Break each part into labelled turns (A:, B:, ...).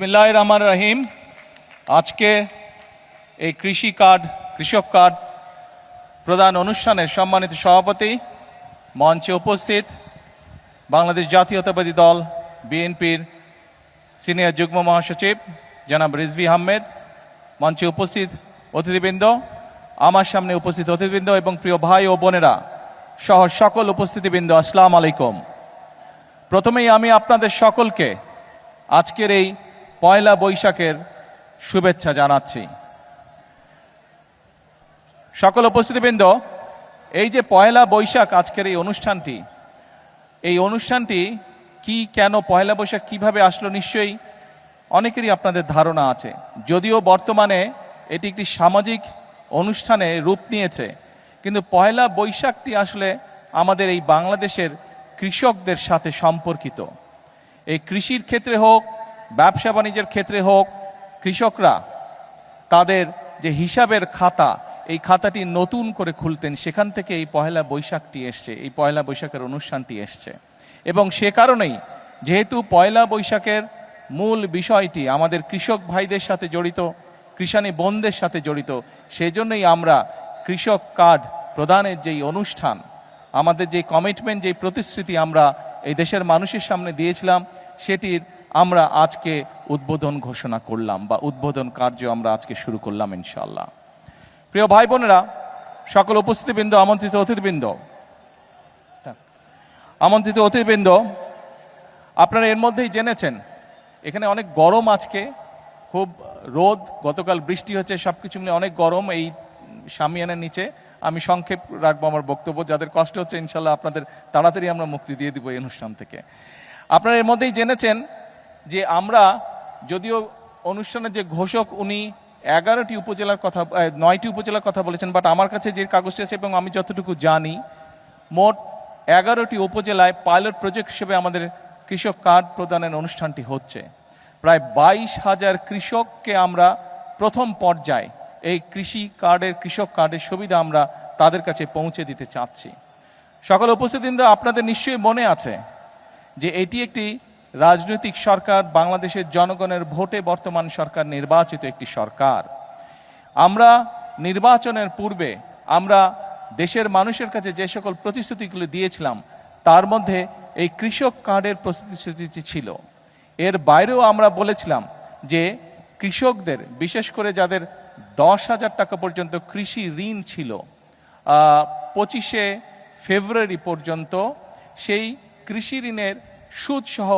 A: বিসমিল্লাহির রহমানির রহিম। আজকে এই কৃষক কার্ড প্রদান অনুষ্ঠানের সম্মানিত সভাপতি, মঞ্চে উপস্থিত বাংলাদেশ জাতীয়তাবাদী দল বিএনপির সিনিয়র যুগ্ম মহাসচিব জনাব রিজভী আহমেদ, মঞ্চে উপস্থিত অতিথিবৃন্দ, আমার সামনে উপস্থিত অতিথিবৃন্দ এবং প্রিয় ভাই ও বোনেরা সহ সকল উপস্থিতিবৃন্দ, আসসালামু আলাইকুম। প্রথমেই আমি আপনাদের সকলকে আজকের এই পয়লা বৈশাখের শুভেচ্ছা জানাচ্ছি। সকল উপস্থিতিবৃন্দ, এই যে পয়লা বৈশাখ আজকের এই অনুষ্ঠানটি কি, কেন পয়লা বৈশাখ কিভাবে আসলো, নিশ্চয়ই অনেকেরই আপনাদের ধারণা আছে। যদিও বর্তমানে এটি একটি সামাজিক অনুষ্ঠানে রূপ নিয়েছে, কিন্তু পয়লা বৈশাখটি আসলে আমাদের এই বাংলাদেশের কৃষকদের সাথে সম্পর্কিত। এই কৃষির ক্ষেত্রে হোক, ব্যবসা বাণিজ্যের ক্ষেত্রে হোক, কৃষকরা তাদের যে হিসাবের খাতা, এই খাতাটি নতুন করে খুলতেন, সেখান থেকে এই পয়লা বৈশাখটি এসছে, এই পয়লা বৈশাখের অনুষ্ঠানটি এসছে। এবং সে কারণেই, যেহেতু পয়লা বৈশাখের মূল বিষয়টি আমাদের কৃষক ভাইদের সাথে জড়িত, কৃষানী বোনদের সাথে জড়িত, সেজন্যই আমরা কৃষক কার্ড প্রদানের যেই অনুষ্ঠান, আমাদের যে কমিটমেন্ট, যেই প্রতিশ্রুতি আমরা এই দেশের মানুষের সামনে দিয়েছিলাম, সেটির আমরা আজকে উদ্বোধন ঘোষণা করলাম, বা উদ্বোধন কার্য আমরা আজকে শুরু করলাম ইনশাআল্লাহ। প্রিয় ভাই বোনেরা, সকল উপস্থিতিবৃন্দ, আমন্ত্রিত অতিথিবৃন্দ, আপনারা এর মধ্যেই জেনেছেন এখানে অনেক গরম, আজকে খুব রোদ, গতকাল বৃষ্টি হচ্ছে, সব কিছু মিলে অনেক গরম। এই শামিয়ানার নিচে আমি সংক্ষেপ রাখবো আমার বক্তব্য, যাদের কষ্ট হচ্ছে ইনশাল্লাহ আপনাদের তাড়াতাড়ি আমরা মুক্তি দিয়ে দিব এই অনুষ্ঠান থেকে। আপনারা এর মধ্যেই জেনেছেন যে আমরা, যদিও অনুষ্ঠানের যে ঘোষক উনি 9টি উপজেলার কথা বলেছেন, বাট আমার কাছে যে কাগজটি আছে এবং আমি যতটুকু জানি, মোট 11টি উপজেলায় পাইলট প্রজেক্ট হিসেবে আমাদের কৃষক কার্ড প্রদানের অনুষ্ঠানটি হচ্ছে। প্রায় 22,000 কৃষককে আমরা প্রথম পর্যায়ে এই কৃষক কার্ডের সুবিধা আমরা তাদের কাছে পৌঁছে দিতে চাচ্ছি। সকল উপস্থিতিবৃন্দ, আপনাদের নিশ্চয়ই মনে আছে যে এটি একটি রাজনৈতিক সরকার, বাংলাদেশের জনগণের ভোটে বর্তমান সরকার নির্বাচিত একটি সরকার। আমরা নির্বাচনের পূর্বে আমরা দেশের মানুষের কাছে যে সকল প্রতিশ্রুতিগুলো দিয়েছিলাম, তার মধ্যে এই কৃষক কার্ডের প্রতিশ্রুতি ছিল। এর বাইরেও আমরা বলেছিলাম যে কৃষকদের, বিশেষ করে যাদের 10,000 টাকা পর্যন্ত কৃষি ঋণ ছিল, 25শে ফেব্রুয়ারি পর্যন্ত সেই কৃষি ঋণের সুদসহ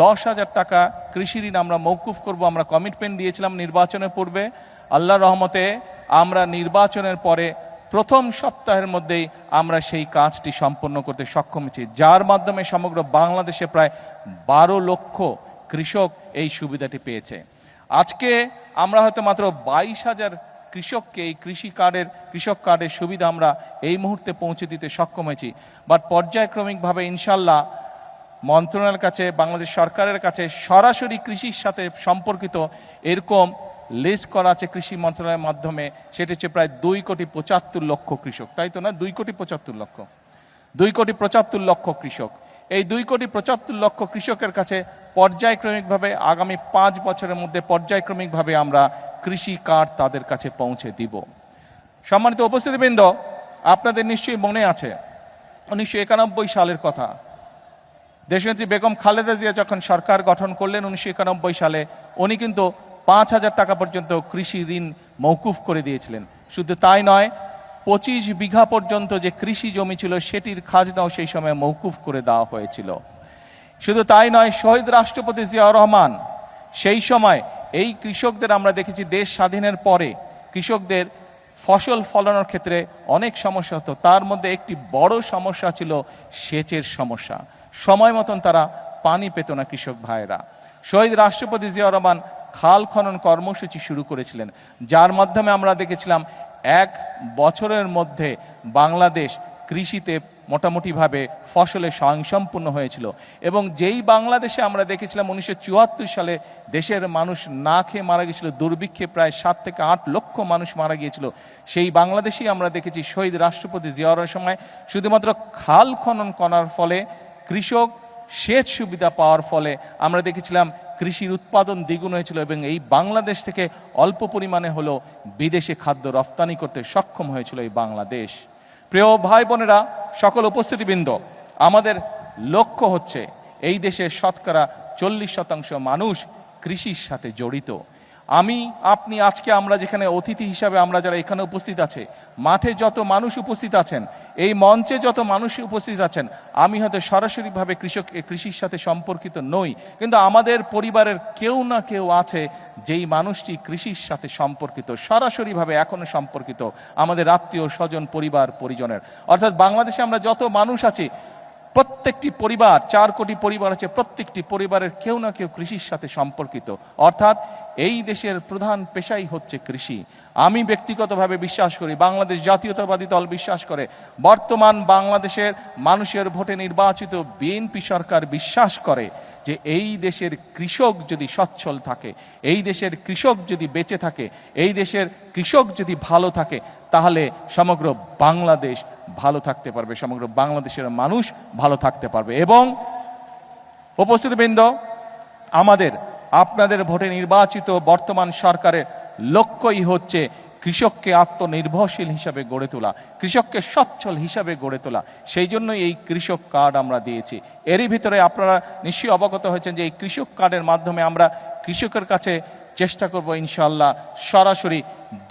A: 10,000 টাকা কৃষি ঋণ আমরা মওকুফ করব। আমরা কমিটমেন্ট দিয়েছিলাম নির্বাচনের পূর্বে। আল্লাহর রহমতে আমরা নির্বাচনের পরে প্রথম সপ্তাহের মধ্যেই আমরা সেই কাজটি সম্পন্ন করতে সক্ষম হয়েছি, যার মাধ্যমে সমগ্র বাংলাদেশে প্রায় 12 লক্ষ কৃষক এই সুবিধাটি পেয়েছে। আজকে আমরা হয়তো মাত্র 22,000 কৃষককে এই কৃষক কার্ডের সুবিধা আমরা এই মুহূর্তে পৌঁছে দিতে সক্ষম হয়েছি। বাট পর্যায়ক্রমিকভাবে ইনশাল্লাহ মন্ত্রণালয়ের কাছে, বাংলাদেশ সরকারের কাছে সরাসরি কৃষির সাথে সম্পর্কিত এরকম লিস্ট করা আছে কৃষি মন্ত্রণালয়ের মাধ্যমে। সেটি হচ্ছে প্রায় 2,75,00,000 কৃষক, তাই তো না? 2,75,00,000 কৃষক। এই 2,75,00,000 কৃষকের কাছে পর্যায়ক্রমিকভাবে আগামী 5 বছরের মধ্যে পর্যায়ক্রমিকভাবে আমরা কৃষি কার্ড তাদের কাছে পৌঁছে দিব। সম্মানিত উপস্থিতিবৃন্দ, আপনাদের নিশ্চয়ই মনে আছে 1991 সালের কথা। দেশনেত্রী বেগম খালেদা জিয়া যখন সরকার গঠন করলেন 1991 সালে, উনি কিন্তু 5,000 টাকা পর্যন্ত কৃষি ঋণ মওকুফ করে দিয়েছিলেন। শুধু তাই নয়, 25 বিঘা পর্যন্ত যে কৃষি জমি ছিল সেটির খাজনাও সেই সময় মওকুফ করে দেওয়া হয়েছিল। শুধু তাই নয়, শহীদ রাষ্ট্রপতি জিয়াউর রহমান সেই সময় এই কৃষকদের, আমরা দেখেছি দেশ স্বাধীনের পরে কৃষকদের ফসল ফলানোর ক্ষেত্রে অনেক সমস্যা হতো, তার মধ্যে একটি বড় সমস্যা ছিল সেচের সমস্যা। সময় মতন তারা পানি পেত না কৃষক ভাইয়েরা। শহীদ রাষ্ট্রপতি জিয়াউর রহমান খাল খনন কর্মসূচি শুরু করেছিলেন, যার মাধ্যমে আমরা দেখেছিলাম 1 বছরের মধ্যে বাংলাদেশ কৃষিতে মোটামুটিভাবে ফসলে স্বয়ংসম্পূর্ণ হয়েছিল। এবং যেই বাংলাদেশে আমরা দেখেছিলাম 1974 সালে দেশের মানুষ না খেয়ে মারা গিয়েছিল, দুর্ভিক্ষে প্রায় 7 থেকে 8 লক্ষ মানুষ মারা গিয়েছিল, সেই বাংলাদেশেই আমরা দেখেছি শহীদ রাষ্ট্রপতি জিয়াউর সময় শুধুমাত্র খাল খনন করার ফলে, কৃষক সেচ সুবিধা পাওয়ার ফলে আমরা দেখেছিলাম কৃষির উৎপাদন দ্বিগুণ হয়েছিল এবং এই বাংলাদেশ থেকে অল্প পরিমাণে হলেও বিদেশে খাদ্য রপ্তানি করতে সক্ষম হয়েছিল এই বাংলাদেশ। প্রিয় ভাই বোনেরা, সকল উপস্থিতিবৃন্দ, আমাদের লক্ষ্য হচ্ছে এই দেশের শতকরা 40% মানুষ কৃষির সাথে জড়িত। আমি আপনি আজকে আমরা যেখানে অতিথি হিসাবে আমরা যারা এখানে উপস্থিত আছে, মাঠে যত মানুষ উপস্থিত আছেন, এই মঞ্চে যত মানুষ উপস্থিত আছেন, আমি হয়তো সরাসরিভাবে কৃষির সাথে সম্পর্কিত নই, কিন্তু আমাদের পরিবারের কেউ না কেউ আছে যেই মানুষটি কৃষির সাথে সম্পর্কিত, সরাসরিভাবে এখনো সম্পর্কিত, আমাদের আত্মীয় স্বজন পরিবার পরিজনের। অর্থাৎ বাংলাদেশে আমরা যত মানুষ আছি, প্রত্যেকটি পরিবার, 4 কোটি পরিবার আছে, প্রত্যেকটি পরিবারের কেউ না কেউ কৃষির সাথে সম্পর্কিত। অর্থাৎ এই দেশের প্রধান পেশাই হচ্ছে কৃষি। আমি ব্যক্তিগতভাবে বিশ্বাস করি, বাংলাদেশ জাতীয়তাবাদী দল বিশ্বাস করে, বর্তমান বাংলাদেশের মানুষের ভোটে নির্বাচিত বিএনপি সরকার বিশ্বাস করে যে এই দেশের কৃষক যদি সচ্ছল থাকে, এই দেশের কৃষক যদি বেঁচে থাকে, এই দেশের কৃষক যদি ভালো থাকে, তাহলে সমগ্র বাংলাদেশ ভালো থাকতে পারবে, সমগ্র বাংলাদেশের মানুষ ভালো থাকতে পারবে। এবং উপস্থিতবৃন্দ, আমাদের আপনাদের ভোটে নির্বাচিত বর্তমান সরকারের লক্ষ্যই হচ্ছে কৃষককে আত্মনির্ভরশীল হিসাবে গড়ে তোলা, কৃষককে সচ্ছল হিসাবে গড়ে তোলা। সেই জন্যই এই কৃষক কার্ড আমরা দিয়েছি। এরই ভিতরে আপনারা নিশ্চয়ই অবগত হয়েছেন যে এই কৃষক কার্ডের মাধ্যমে আমরা কৃষকের কাছে চেষ্টা করব ইনশাআল্লাহ সরাসরি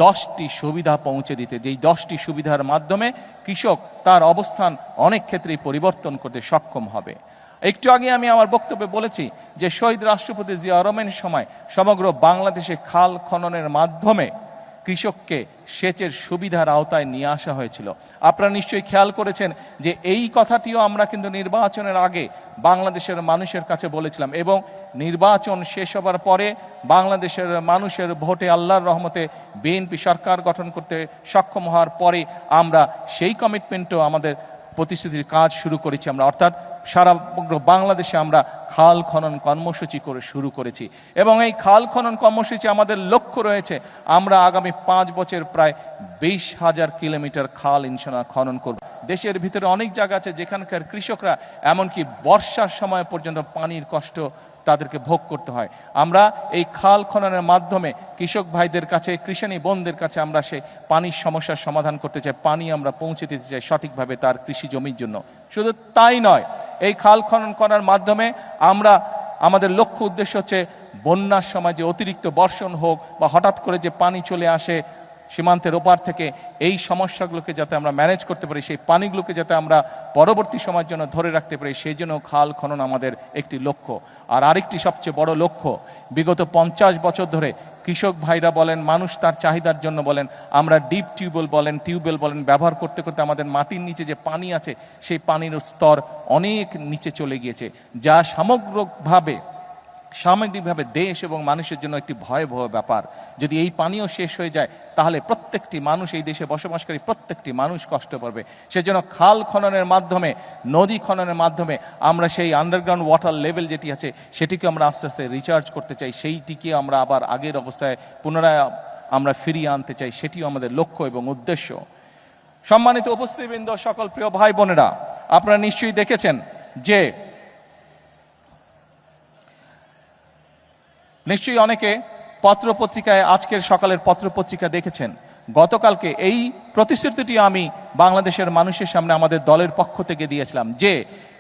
A: 10টি সুবিধা পৌঁছে দিতে, যেই 10টি সুবিধার মাধ্যমে কৃষক তার অবস্থান অনেক ক্ষেত্রেই পরিবর্তন করতে সক্ষম হবে। একটু আগে আমি আমার বক্তব্যে বলেছি যে শহীদ রাষ্ট্রপতি জিয়া রহমানের সময় সমগ্র বাংলাদেশে খাল খননের মাধ্যমে কৃষককে সেচের সুবিধার আওতায় নিয়ে আসা হয়েছিল। আপনারা নিশ্চয়ই খেয়াল করেছেন যে এই কথাটিও আমরা কিন্তু নির্বাচনের আগে বাংলাদেশের মানুষের কাছে বলেছিলাম, এবং নির্বাচন শেষ হবার পরে বাংলাদেশের মানুষের ভোটে আল্লাহর রহমতে বিএনপি সরকার গঠন করতে সক্ষম হওয়ার পরে আমরা সেই কমিটমেন্টও আমাদের প্রতিশ্রুতির কাজ শুরু করেছি আমরা। অর্থাৎ সারা বাংলাদেশে আমরা খাল খনন কর্মসূচি করে শুরু করেছি, এবং এই খাল খনন কর্মসূচি আমাদের লক্ষ্য রয়েছে আমরা আগামী 5 বছর প্রায় 20,000 কিলোমিটার খাল ইনশাআল্লাহ খনন করব। দেশের ভিতরে অনেক জায়গা আছে যেখানকার কৃষকরা এমনকি বর্ষার সময় পর্যন্ত পানির কষ্ট তাদেরকে ভোগ করতে হয়। আমরা এই খাল খননের মাধ্যমে কৃষক ভাইদের কাছে, কৃষানী বোনদের কাছে আমরা সেই পানির সমস্যার সমাধান করতে চাই, পানি আমরা পৌঁছে দিতে চাই সঠিকভাবে তার কৃষি জমির জন্য। শুধু তাই নয়, এই খাল খনন করার মাধ্যমে আমরা আমাদের লক্ষ্য উদ্দেশ্য হচ্ছে বন্যার সময় যে অতিরিক্ত বর্ষণ হোক বা হঠাৎ করে যে পানি চলে আসে সীমান্তের ওপার থেকে, এই সমস্যাগুলোকে যাতে আমরা ম্যানেজ করতে পারি, সেই পানিগুলোকে যাতে আমরা পরবর্তী সময়ের জন্য ধরে রাখতে পারি, সেই জন্য খাল খনন আমাদের একটি লক্ষ্য। আর আরেকটি সবচেয়ে বড় লক্ষ্য, বিগত 50 বছর ধরে কৃষক ভাইরা বলেন, মানুষ তার চাহিদার জন্য বলেন, আমরা ডিপ টিউবওয়েল বলেন ব্যবহার করতে করতে আমাদের মাটির নিচে যে পানি আছে সেই পানির স্তর অনেক নিচে চলে গিয়েছে, যা সামগ্রিকভাবে দেশ এবং মানুষের জন্য একটি ভয়াবহ ব্যাপার। যদি এই পানিও শেষ হয়ে যায় তাহলে প্রত্যেকটি মানুষ, এই দেশে বসবাসকারী প্রত্যেকটি মানুষ কষ্ট পাবে। সেজন্য খাল খননের মাধ্যমে, নদী খননের মাধ্যমে আমরা সেই আন্ডারগ্রাউন্ড ওয়াটার লেভেল যেটি আছে সেটিকে আমরা আস্তে আস্তে রিচার্জ করতে চাই, সেইটিকে আমরা আবার আগের অবস্থায় পুনরায় আমরা ফিরিয়ে আনতে চাই, সেটিও আমাদের লক্ষ্য এবং উদ্দেশ্য। সম্মানিত উপস্থিতিবৃন্দ, সকল প্রিয় ভাই বোনেরা, আপনারা নিশ্চয়ই দেখেছেন যে নিশ্চয়ই অনেকে পত্রপত্রিকায়, আজকের সকালের পত্রপত্রিকা দেখেছেন। গতকালকে এই প্রতিশ্রুতিটি আমি বাংলাদেশের মানুষের সামনে আমাদের দলের পক্ষ থেকে দিয়েছিলাম যে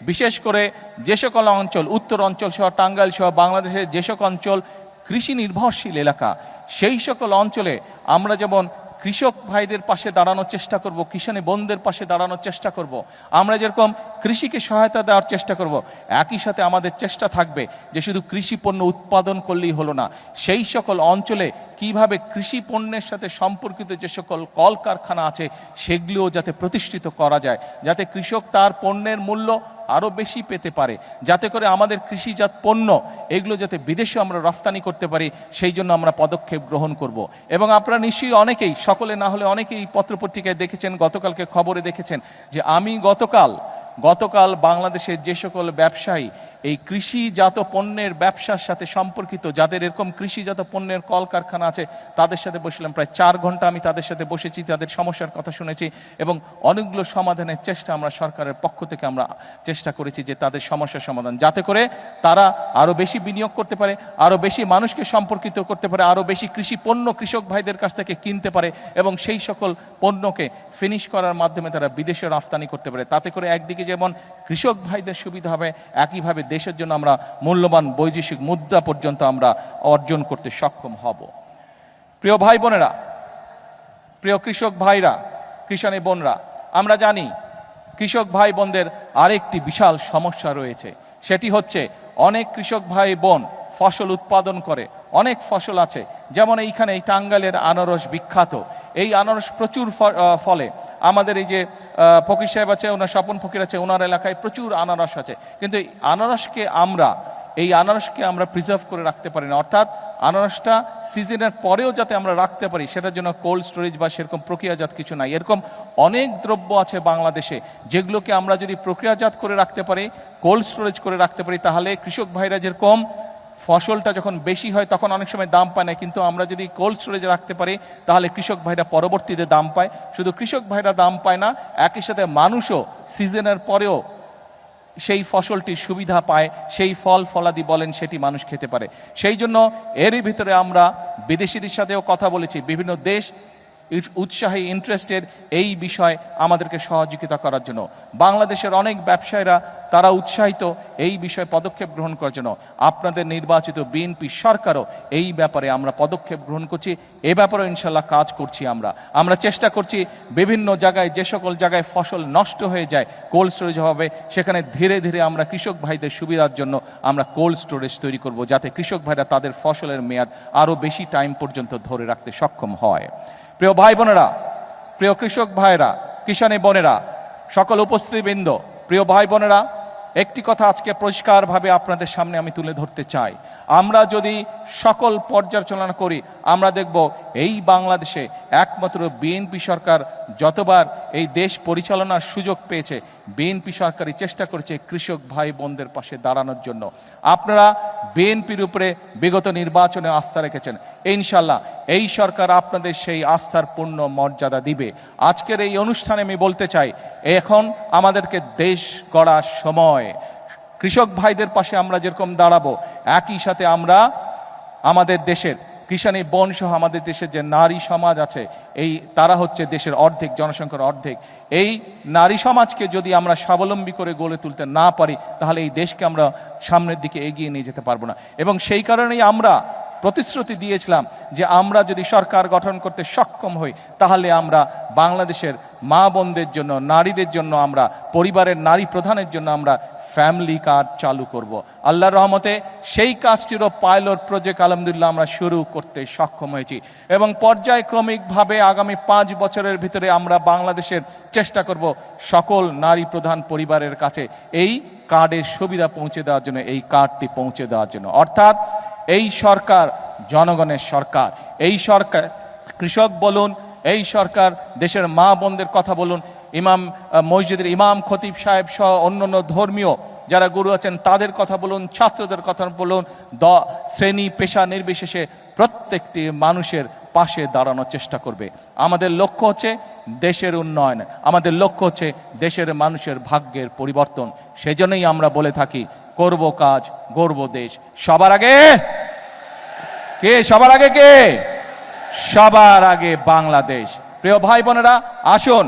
A: বিশেষ করে যে সকল অঞ্চল, উত্তর অঞ্চল সহ টাঙ্গাইল সহ বাংলাদেশের যে সকল অঞ্চল কৃষি নির্ভরশীল এলাকা, সেই সকল অঞ্চলে আমরা যেমন কৃষক ভাইদের পাশে দাঁড়ানোর চেষ্টা করব, কিষানী বোনদের পাশে দাঁড়ানোর চেষ্টা করব, আমরা যেরকম কৃষিকে সহায়তা দেওয়ার চেষ্টা করব, একই সাথে আমাদের চেষ্টা থাকবে যে শুধু কৃষি পণ্য উৎপাদন করলেই হলো না, সেই সকল অঞ্চলে কিভাবে কৃষি পণ্যের সাথে সম্পর্কিত যে সকল কলকারখানা আছে সেগুলিও যাতে প্রতিষ্ঠিত করা যায়, যাতে কৃষক তার পণ্যের মূল্য আরও বেশি পেতে পারে, যাতে করে আমাদের কৃষিজাত পণ্য এগুলো যাতে বিদেশে আমরা রফতানি করতে পারি, সেই জন্য আমরা পদক্ষেপ গ্রহণ করব। এবং আপনারা নিশ্চয়ই অনেকেই, সকলে না হলে অনেকেই পত্রপত্রিকায় দেখেছেন, গতকালকে খবরে দেখেছেন যে আমি গতকাল গতকাল বাংলাদেশের যে সকল ব্যবসায়ী এই কৃষিজাত পণ্যের ব্যবসার সাথে সম্পর্কিত, যাদের এরকম কৃষিজাত পণ্যের কলকারখানা আছে, তাদের সাথে বসলাম। প্রায় 4 ঘন্টা আমি তাদের সাথে বসেছি, তাদের সমস্যার কথা শুনেছি এবং অনেকগুলো সমাধানের চেষ্টা আমরা সরকারের পক্ষ থেকে আমরা চেষ্টা করেছি যে তাদের সমস্যার সমাধান, যাতে করে তারা আরও বেশি বিনিয়োগ করতে পারে, আরও বেশি মানুষকে সম্পর্কিত করতে পারে, আরও বেশি কৃষি পণ্য কৃষক ভাইদের কাছ থেকে কিনতে পারে এবং সেই সকল পণ্যকে ফিনিশ করার মাধ্যমে তারা বিদেশে রফতানি করতে পারে। তাতে করে একদিকে যেমন কৃষক ভাইদের সুবিধা হবে, একইভাবে দেশের জন্য আমরা মূল্যবান বৈদেশিক মুদ্রা পর্যন্ত আমরা অর্জন করতে সক্ষম হব। প্রিয় ভাই বোনেরা, প্রিয় কৃষক ভাইরা, কৃষানী বোনরা, আমরা জানি কৃষক ভাই বোনদের আরেকটি বিশাল সমস্যা রয়েছে। সেটি হচ্ছে অনেক কৃষক ভাই বোন ফসল উৎপাদন করে, অনেক ফসল আছে, যেমন এইখানে এই টাঙ্গাইলের আনারস বিখ্যাত। এই আনারস প্রচুর ফলে। আমাদের এই যে ফকির সাহেব আছে, ওনার স্বপন ফকির আছে, ওনার এলাকায় প্রচুর আনারস আছে, কিন্তু এই আনারসকে আমরা প্রিজার্ভ করে রাখতে পারি না। অর্থাৎ আনারসটা সিজনের পরেও যাতে আমরা রাখতে পারি, সেটার জন্য কোল্ড স্টোরেজ বা সেরকম প্রক্রিয়াজাত কিছু নাই। এরকম অনেক দ্রব্য আছে বাংলাদেশে যেগুলোকে আমরা যদি প্রক্রিয়াজাত করে রাখতে পারি, কোল্ড স্টোরেজ করে রাখতে পারি, তাহলে কৃষক ভাইরা যেরকম ফসলটা যখন বেশি হয় তখন অনেক সময় দাম পায় না, কিন্তু আমরা যদি কোল্ড স্টোরেজে রাখতে পারি তাহলে কৃষক ভাইরা পরবর্তীতে দাম পায়। শুধু কৃষক ভাইরা দাম পায় না, একই সাথে মানুষও সিজনের পরেও সেই ফসলটির সুবিধা পায়, সেই ফল ফলাদি বলেন সেটি মানুষ খেতে পারে। সেই জন্য এরই ভিতরে আমরা বিদেশিদের সাথেও কথা বলেছি, বিভিন্ন দেশ উৎসাহী ইন্টারেস্টেড এই বিষয় আমাদেরকে সহযোগিতা করার জন্য। বাংলাদেশের অনেক ব্যবসায়ীরা তারা উৎসাহিত এই বিষয়ে পদক্ষেপ গ্রহণ করার জন্য। আপনাদের নির্বাচিত বিএনপি সরকারও এই ব্যাপারে আমরা পদক্ষেপ গ্রহণ করছি, এ ব্যাপারেও ইনশাল্লাহ কাজ করছি। আমরা চেষ্টা করছি বিভিন্ন জায়গায়, যে সকল জায়গায় ফসল নষ্ট হয়ে যায় কোল্ড স্টোরেজ হবে, সেখানে ধীরে ধীরে আমরা কৃষক ভাইদের সুবিধার জন্য আমরা কোল্ড স্টোরেজ তৈরি করব, যাতে কৃষক ভাইরা তাদের ফসলের মেয়াদ আরও বেশি টাইম পর্যন্ত ধরে রাখতে সক্ষম হয়। প্রিয় ভাই বোনেরা, প্রিয় কৃষক ভাইরা, কিষানী বোনেরা, সকল উপস্থিতিবৃন্দ, প্রিয় ভাই বোনেরা, একটি কথা আজকে পরিষ্কারভাবে আপনাদের সামনে আমি তুলে ধরতে চাই। আমরা যদি সকল পর্যালোচনা করি, আমরা দেখব এই বাংলাদেশে একমাত্র বিএনপি সরকার যতবার এই দেশ পরিচালনার সুযোগ পেয়েছে, বিএনপি সরকারই চেষ্টা করেছে কৃষক ভাই বোনদের পাশে দাঁড়ানোর জন্য। আপনারা বিএনপির উপরে বিগত নির্বাচনে আস্থা রেখেছেন, ইনশাল্লাহ এই সরকার আপনাদের সেই আস্থার পূর্ণ মর্যাদা দিবে। আজকের এই অনুষ্ঠানে আমি বলতে চাই, এখন আমাদেরকে দেশ গড়ার সময়। কৃষক ভাইদের পাশে আমরা যেরকম দাঁড়াবো, একই সাথে আমরা আমাদের দেশের কিষানী বোন সহ আমাদের দেশের যে নারী সমাজ আছে, তারা হচ্ছে দেশের অর্ধেক, জনসংখ্যার অর্ধেক। এই নারী সমাজকে যদি আমরা স্বাবলম্বী করে গড়ে তুলতে না পারি, তাহলে এই দেশকে আমরা সামনের দিকে এগিয়ে নিয়ে যেতে পারবো না। এবং সেই কারণেই আমরা প্রতিশ্রুতি দিয়েছিলাম যে আমরা যদি সরকার গঠন করতে সক্ষম হই, তাহলে আমরা বাংলাদেশের মা বোনদের জন্য, নারীদের জন্য, আমরা পরিবারের নারী প্রধানের জন্য আমরা ফ্যামিলি কার্ড চালু করব। আল্লাহর রহমতে সেই কাজটিরও পাইলট প্রজেক্ট আলহামদুলিল্লাহ আমরা শুরু করতে সক্ষম হয়েছি এবং পর্যায়ক্রমিকভাবে আগামী 5 বছরের ভিতরে আমরা বাংলাদেশের চেষ্টা করব সকল নারী প্রধান পরিবারের কাছে এই কার্ডের সুবিধা পৌঁছে দেওয়ার জন্য, এই কার্ডটি পৌঁছে দেওয়ার জন্য। অর্থাৎ এই সরকার জনগণের সরকার, এই সরকার কৃষক বলুন, এই সরকার দেশের মা বোনদের কথা বলুন, ইমাম মসজিদের ইমাম খতিব সাহেব সহ অন্যান্য ধর্মীয় যারা গুরু আছেন তাদের কথা বলুন, ছাত্রদের কথা বলুন, শ্রেণী পেশা নির্বিশেষে প্রত্যেকটি মানুষের পাশে দাঁড়ানোর চেষ্টা করবে। আমাদের লক্ষ্য হচ্ছে দেশের উন্নয়ন, আমাদের লক্ষ্য হচ্ছে দেশের মানুষের ভাগ্যের পরিবর্তন। সেজন্যই আমরা বলে থাকি, করব কাজ গড়ব দেশ। সবার আগে কে? সবার আগে কে? সবার আগে বাংলাদেশ। প্রিয় ভাই বোনেরা, আসুন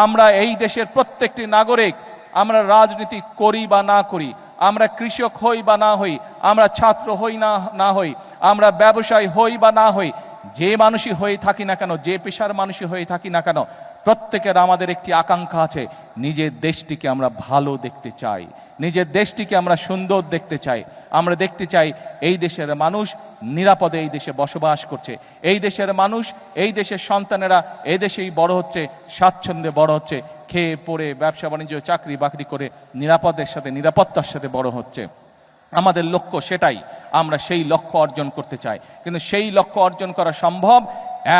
A: আমরা এই দেশের প্রত্যেকটি নাগরিক, আমরা রাজনীতি করি বা না করি, আমরা কৃষক হই বা না হই, আমরা ছাত্র হই না হই, আমরা ব্যবসায়ী হই বা না হই, যে মানুষই হয়ে থাকি না কেন, যে পেশার মানুষই হয়ে থাকি না কেন, প্রত্যেকের আমাদের একটি আকাঙ্ক্ষা আছে, নিজের দেশটিকে আমরা ভালো দেখতে চাই, নিজের দেশটিকে আমরা সুন্দর দেখতে চাই। আমরা দেখতে চাই এই দেশের মানুষ নিরাপদে এই দেশে বসবাস করছে, এই দেশের মানুষ, এই দেশের সন্তানেরা এই দেশেই বড় হচ্ছে, স্বাচ্ছন্দ্যে বড় হচ্ছে, খেয়ে পড়ে ব্যবসা বাণিজ্য চাকরি বাকরি করে নিরাপদের সাথে, নিরাপত্তার সাথে বড় হচ্ছে। আমাদের লক্ষ্য সেটাই, আমরা সেই লক্ষ্য অর্জন করতে চাই। কিন্তু সেই লক্ষ্য অর্জন করা সম্ভব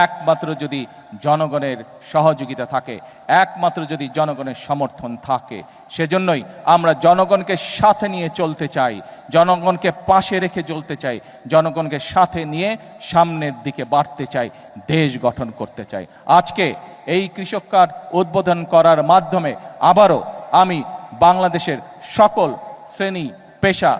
A: একমাত্র যদি জনগণের সহযোগিতা থাকে, একমাত্র যদি জনগণের সমর্থন থাকে। সেজন্যই আমরা জনগণকে সাথে নিয়ে চলতে চাই, জনগণকে পাশে রেখে চলতে চাই, জনগণকে সাথে নিয়ে সামনের দিকে বাড়তে চাই, দেশ গঠন করতে চাই। আজকে এই কৃষক কার্ড উদ্বোধন করার মাধ্যমে আবারও আমি বাংলাদেশের সকল শ্রেণী পেশা,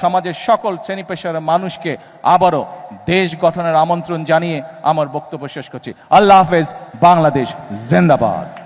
A: সমাজের সকল শ্রেণী পেশার মানুষকে আবারও দেশ গঠনের আমন্ত্রণ জানিয়ে আমার বক্তব্য শেষ করছি। আল্লাহ হাফেজ। বাংলাদেশ জিন্দাবাদ।